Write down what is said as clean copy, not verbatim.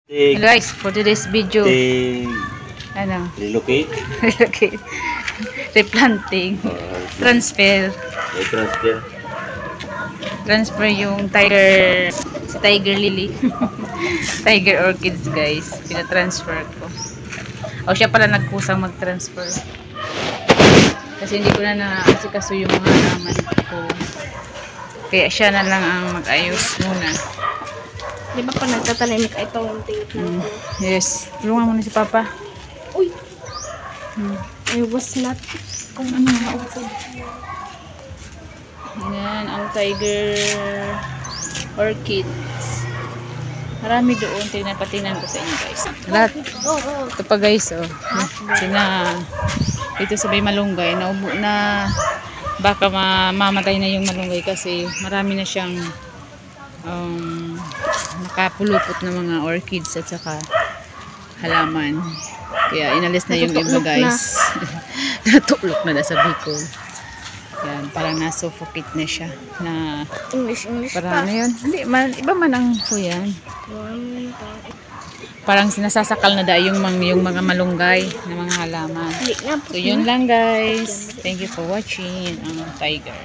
Hello guys, for today's video, ano? Relocate. Relocate. Replanting. Transfer. Transfer. Transfer yung tiger, si Tiger Lily. Tiger Orchids guys. Pina-transfer ko. O siya pala nagkusang mag-transfer. Kasi hindi ko na naasikaso yung mga halaman ko. Kaya siya na lang ang mag-ayos muna. Di ba pa nagtatalimik ay itong tingin? Yes. Tulungan mo na si Papa. Uy! I was not kung ano maupod. Yan, ang Tiger Orchids. Marami doon. Patingnan ko sa inyo guys. Lahat. Ito pa guys, oh. Dito sa may malunggay. Baka mamatay na yung malunggay kasi marami na siyang nakapulupot na mga orchids at saka halaman. Kaya inalis na yung iba guys. Natuklok na sa Bicol. Yan, parang nasuffocate na siya. English Parang ano yun? Hindi, iba man ang yan. Parang sinasasakal na yung mga malunggay na mga halaman. So yun lang guys. Thank you for watching ang tiger.